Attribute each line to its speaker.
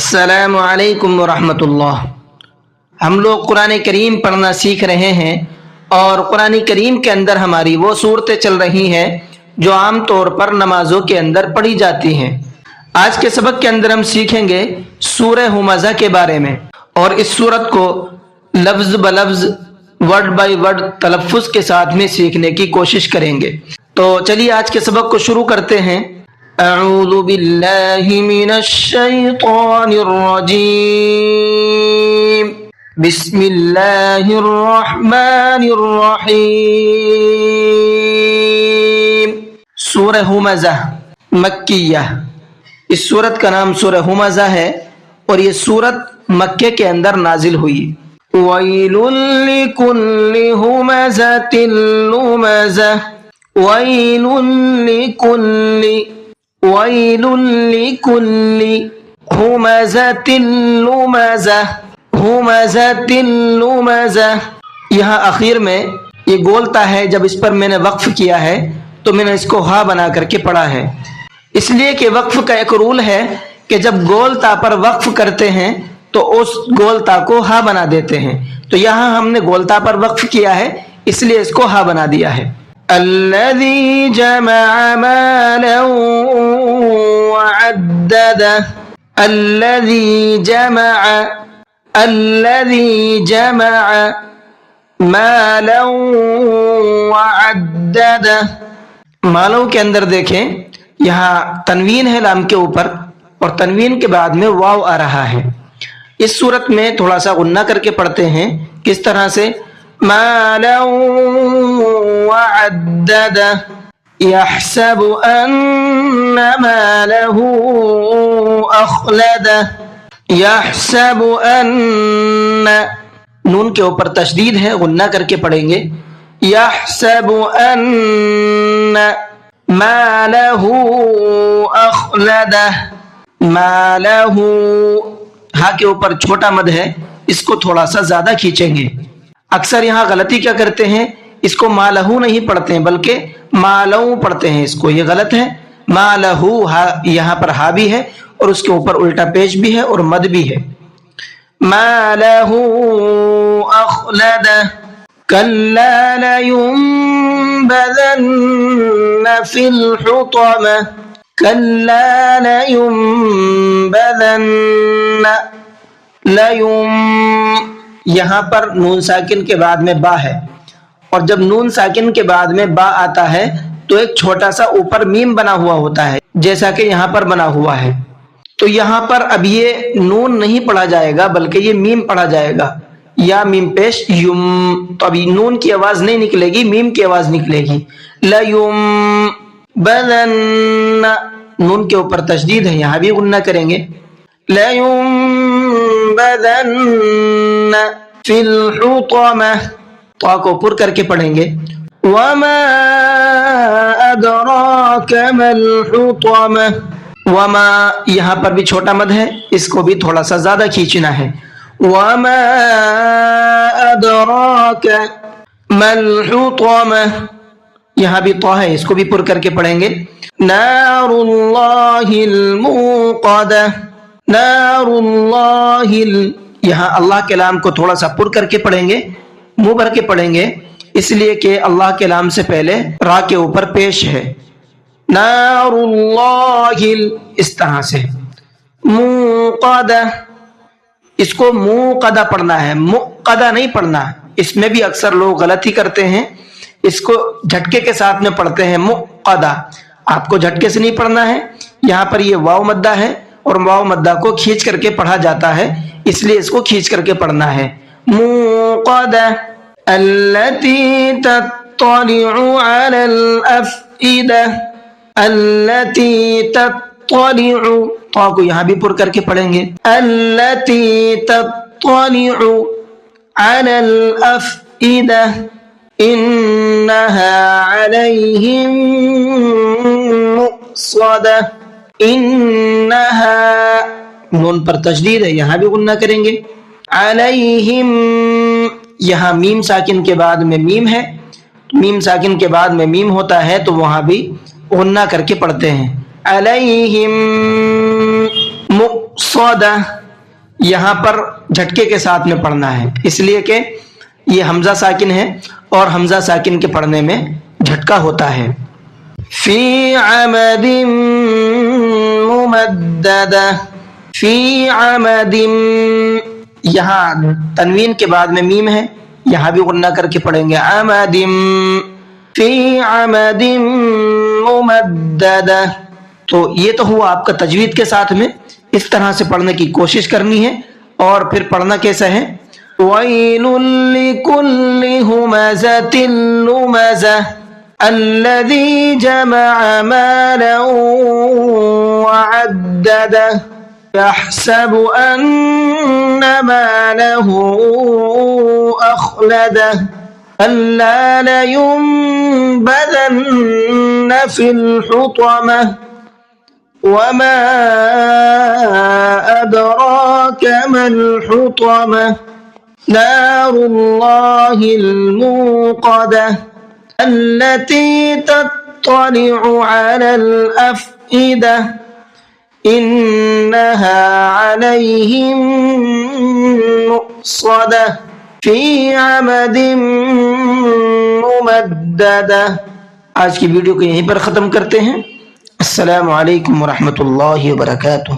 Speaker 1: अस्सलामु अलैकुम वरहमतुल्लाह। हम लोग कुरान करीम पढ़ना सीख रहे हैं और कुरान करीम के अंदर हमारी वो सूरतें चल रही हैं जो आम तौर पर नमाजों के अंदर पढ़ी जाती हैं। आज के सबक के अंदर हम सीखेंगे सूरह हुमज़ा के बारे में और इस सूरत को लफ्ज़ ब लफ्ज़ वर्ड बाय वर्ड तलफ़्फ़ुज़ के साथ में सीखने की कोशिश करेंगे। तो चलिए आज के सबक को शुरू करते हैं। अऊज़ु बिल्लाहि मिनश शैतानिर रजीम। बिस्मिल्लाहिर रहमानिर रहीम। सूरह हुमज़ा मक्किया। इस सूरत का नाम सूरह हुमज़ा है और ये सूरत मक्के के अंदर नाजिल हुई। वैलुल लिकुल्लि हुमज़तिल लुमज़ा। वैलुल लिकुल्लि हुमज़तिल लुमज़ा। हुमज़तिल लुमज़ा। यहाँ आखिर में ये गोलता है, जब इस पर मैंने वक्फ किया है तो मैंने इसको हा बना करके पढ़ा है, इसलिए कि वक्फ का एक रूल है कि जब गोलता पर वक्फ करते हैं तो उस गोलता को हा बना देते हैं। तो यहाँ हमने गोलता पर वक्फ किया है इसलिए इसको हा बना दिया है। अल्लज़ी जमअ मालन वअद्ददा। अल्लज़ी जमअ मालन वअद्ददा। मालों के अंदर देखें, यहाँ तनवीन है लाम के ऊपर और तनवीन के बाद में वाव आ रहा है। इस सूरत में थोड़ा सा गुन्ना करके पढ़ते हैं। किस तरह से? मालन वअद्ददा। यहसबु अन्न मालहु अखलदा। यहसबु अन्न, नून के ऊपर तशदीद है, गुन्ना करके पढ़ेंगे। यहसबु अन्न मालहु अखलदा। मालहु, हा के ऊपर छोटा मद है, इसको थोड़ा सा ज्यादा खींचेंगे। अक्सर यहाँ गलती क्या करते हैं, इसको मालहू नहीं पढ़ते हैं बल्कि मालहू पढ़ते हैं। इसको ये गलत है। मालहू, हा यहाँ पर हा भी है और उसके ऊपर उल्टा पेश भी है और मद भी है। मालहू अखलदा। कल्ला लयुंबज़न्न फिल हुतमा। कल्ला लयुंबज़न्न। यहाँ पर नून साकिन के बाद में बा है और जब नून साकिन के बाद में बा आता है तो एक छोटा सा ऊपर मीम बना हुआ होता है, जैसा कि यहाँ पर बना हुआ है। तो यहाँ पर अब ये नून नहीं पढ़ा जाएगा बल्कि ये मीम पढ़ा जाएगा, या मीम पेश युम। तो अभी नून की आवाज नहीं निकलेगी, मीम की आवाज निकलेगी। लयुंबज़न्न, नून के ऊपर तशदीद है, यहाँ भी गुन्ना करेंगे। लयुंबज़न्न फिल हुतमा, तो को पुर करके पढ़ेंगे। वमा अदराक मल हुतमा। वमा, यहाँ पर भी छोटा मद है, इसको भी थोड़ा सा ज्यादा खींचना है। वमा अदराक मल हुतमा, यहाँ भी तो है, इसको भी पुर करके पढ़ेंगे। नारुल्लाहिल मूक़दा। नारुल्लाहिल, यहाँ अल्लाह के लाम को थोड़ा सा पुर करके पढ़ेंगे, मुंह भर के पढ़ेंगे, इसलिए कि अल्लाह के लाम से पहले रा के ऊपर पेश है। नारुल्लाहिल, इस तरह से। मूक़दा, इसको मुक़दा पढ़ना है, मुक़दा नहीं पढ़ना। इसमें भी अक्सर लोग गलती करते हैं, इसको झटके के साथ में पढ़ते हैं मुक़दा। आपको झटके से नहीं पढ़ना है। यहाँ पर ये वाव मद्दा है और वाव मद्दा को खींच करके पढ़ा जाता है, इसलिए इसको खींच करके पढ़ना है। मुक़दा। अल्लती तत्तलिउ अलल अफ़इदा। अल्लती तत्तलिउ, तो को यहाँ भी पुर करके पढ़ेंगे। अल्लती तत्तलिउ अलल अफ़इदा। इन्नहा अलैहिम मुक़स्सदा। इन्नहा, नून पर तशदीद है, यहाँ भी गुन्ना करेंगे। अलैहिम, यहाँ मीम साकिन के बाद में मीम है, मीम साकिन के बाद में मीम होता है तो वहां भी गुन्ना करके पढ़ते हैं। अलैहिम मुक़स्सदा। यहाँ पर झटके के साथ में पढ़ना है, इसलिए कि ये हमजा साकिन है और हमजा साकिन के पढ़ने में झटका होता है। फी अमदिम मुमद्ददा, फी अमदिम, यहाँ तनवीन के बाद में मीम है, यहाँ भी गुन्ना करके पढ़ेंगे अमदिम, फी अमदिम मुमद्ददा। तो ये तो हुआ आपका तजवीद के साथ में, इस तरह से पढ़ने की कोशिश करनी है। और फिर पढ़ना कैसा है, वैलुल लिकुल्लि हुमज़तिन लुमज़ह अल्लज़ी जमअ मालन वअद्ददह यहसबु अन्न मालहु अख़लदह अल्ला लयुंबज़न्न फ़िल हुतमह वमा अदराक मल हुतमह नारुल्लाहिल मूक़दह अल्लती तत्तलिउ अलल अफ़इदह इन्नहा अलैहिम मुक़्सदह फी अमदिन मुमद्ददह। आज की वीडियो को यहीं पर ख़त्म करते हैं। अस्सलामु अलैकुम व रहमतुल्लाहि व बरकातुहू।